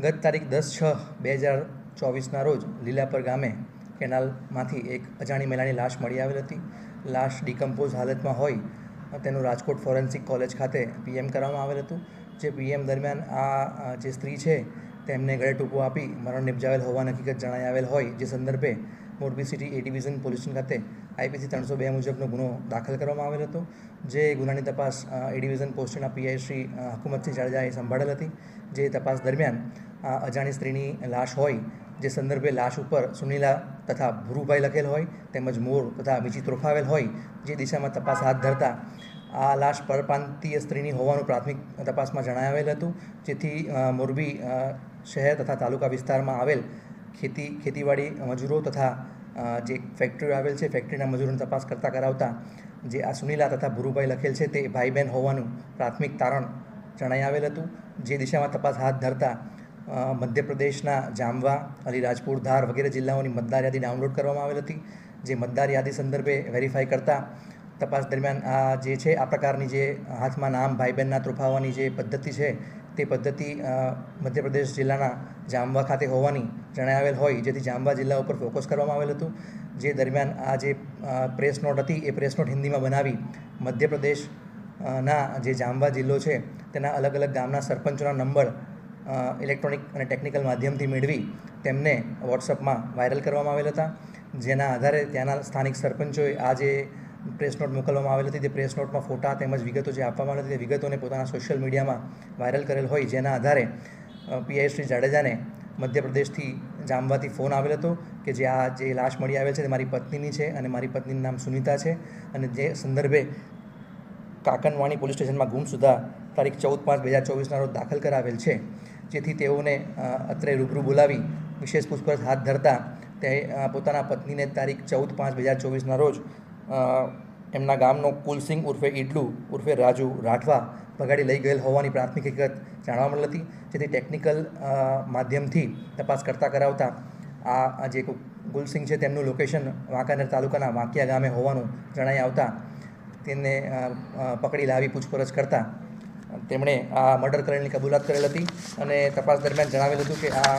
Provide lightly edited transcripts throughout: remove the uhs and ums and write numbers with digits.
ગત તારીખ 10/6/2024ના રોજ લીલાપર ગામે કેનાલમાંથી એક અજાણી મહિલાની લાશ મળી આવેલ હતી. લાશ ડિકમ્પોઝ હાલતમાં હોય તેનું રાજકોટ ફોરેન્સિક કોલેજ ખાતે પીએમ કરવામાં આવેલ હતું. જે પીએમ દરમિયાન આ જે સ્ત્રી છે તેમને ગળે ટૂંપો આપી મરણ નિપજાવેલ હોવાની હકીકત જણાઈ આવેલ હોય, જે સંદર્ભે મોરબી સિટી એ ડિવિઝન પોલીસ સ્ટેશન ખાતે IPC 302 મુજબનો ગુનો દાખલ કરવામાં આવેલ હતો. જે ગુનાની તપાસ એ ડિવિઝન પોસ્ટના PI શ્રી હકુમતસિંહ જાડેજાએ સંભાળેલ હતી. જે તપાસ દરમિયાન અજાણી સ્ત્રીની લાશ હોય, જે સંદર્ભે લાશ ઉપર સુનીલા તથા ભુરુભાઈ લખેલ હોય તેમજ મોર તથા વીંછી ત્રોફાવેલ હોય, જે દિશામાં તપાસ હાથ ધરતા આ લાશ પરપ્રાંતીય સ્ત્રીની હોવાનું પ્રાથમિક તપાસમાં જણાવેલ હતું. જેથી મોરબી શહેર તથા તાલુકા વિસ્તારમાં આવેલ ખેતીવાડી મજૂરો તથા જે ફેક્ટરીઓ આવેલ છે ફેક્ટરીના મજૂરોની તપાસ કરતા કરાવતા જે આ સુનીલા તથા ભુરુભાઈ લખેલ છે તે ભાઈ બહેન હોવાનું પ્રાથમિક તારણ જણાઈ આવેલ હતું. જે દિશામાં તપાસ હાથ ધરતા મધ્યપ્રદેશના જામવા, અલીરાજપુર, ધાર વગેરે જિલ્લાઓની મતદાર યાદી ડાઉનલોડ કરવામાં આવેલ હતી. જે મતદાર યાદી સંદર્ભે વેરીફાઈ કરતા તપાસ દરમિયાન આ જે છે આ પ્રકારની જે હાથમાં નામ ભાઈ બહેનના ત્રોફાવવાની જે પદ્ધતિ છે તે પદ્ધતિ મધ્યપ્રદેશ જિલ્લાના જામવા ખાતે હોવાની જણાવેલ હોય, જેથી જામવા જિલ્લા ઉપર ફોકસ કરવામાં આવેલ હતું. જે દરમિયાન આ જે પ્રેસ નોટ હતી એ પ્રેસ નોટ હિન્દીમાં બનાવી મધ્યપ્રદેશના જે જામવા જિલ્લો છે તેના અલગ અલગ ગામના સરપંચોના નંબર ઇલેક્ટ્રોનિક અને ટેકનિકલ માધ્યમથી મેળવી તેમને વોટ્સઅપમાં વાયરલ કરવામાં આવેલ હતા. જેના આધારે ત્યાંના સ્થાનિક સરપંચોએ આ જે પ્રેસ નોટ મોકલવામાં આવેલ હતી તે પ્રેસ નોટમાં ફોટા તેમજ વિગતો જે આપવામાં આવી હતી તે વિગતોને પોતાના સોશિયલ મીડિયામાં વાયરલ કરેલ હોય, જેના આધારે PI શ્રી જાડેજાને મધ્યપ્રદેશથી જામવાથી ફોન આવેલ હતો કે જે આ જે લાશ મળી આવેલ છે તે મારી પત્નીની છે અને મારી પત્નીનું નામ સુનિતા છે અને જે સંદર્ભે કાકનવાણી પોલીસ સ્ટેશનમાં ગુમસુદા તારીખ 14/5/2024ના રોજ દાખલ કરાવેલ છે. જેથી તેઓને અત્રે રૂબરૂ બોલાવી વિશેષ પૂછપરછ હાથ ધરતા તે પોતાના પત્નીને તારીખ 14/5/2024ના રોજ એમના ગામનો કુલસિંહ ઉર્ફે ઈડલુ ઉર્ફે રાજુ રાઠવા ભગાડી લઈ ગયેલ હોવાની પ્રાથમિક હકીકત જાણવા મળેલ હતી. જેથી ટેકનિકલ માધ્યમથી તપાસ કરતા કરાવતા આ જે કુલસિંહ છે તેમનું લોકેશન વાંકાનેર તાલુકાના વાંકિયા ગામે હોવાનું જણાઈ આવતા તેને પકડી લાવી પૂછપરછ કરતા તેમણે આ મર્ડર કરેલની કબૂલાત કરેલ હતી. અને તપાસ દરમિયાન જણાવેલ હતું કે આ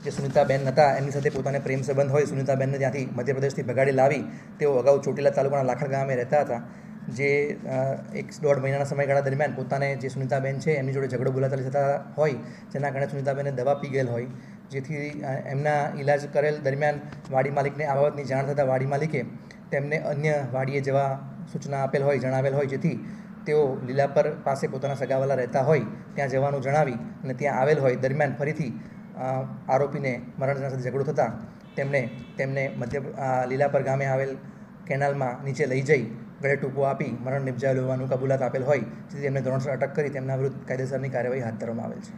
જે સુનિતાબેન હતા એમની સાથે પોતાને પ્રેમ સંબંધ હોય, સુનિતાબેનને ત્યાંથી મધ્યપ્રદેશથી ભગાડી લાવી તેઓ અગાઉ ચોટીલા તાલુકાના લાખણ ગામે રહેતા હતા. જે 1-1.5 મહિનાના સમયગાળા દરમિયાન પોતાને જે સુનિતાબેન છે એમની જોડે ઝઘડો બોલાચાલી થતા હોય, જેના કારણે સુનિતાબેને દવા પી ગયેલ હોય, જેથી એમના ઈલાજ કરેલ દરમિયાન વાડી માલિકને આ બાબતની જાણ થતાં વાડી માલિકે તેમને અન્ય વાડીએ જવા સૂચના આપેલ હોય, જણાવેલ હોય, જેથી તેઓ લીલાપર પાસે પોતાના સગાવાલા રહેતા હોય ત્યાં જવાનું જણાવી અને ત્યાં આવેલ હોય દરમિયાન ફરીથી આરોપીને મરણજના સાથે ઝઘડો થતાં તેમને લીલાપર ગામે આવેલ કેનાલમાં નીચે લઈ જઈ ગળે ટૂંપો આપી મરણ નિપજાવેલ હોવાનું કબૂલાત આપેલ હોય, જેથી તેમને ધોરણસર અટક કરી તેમના વિરુદ્ધ કાયદેસરની કાર્યવાહી હાથ ધરવામાં આવેલ છે.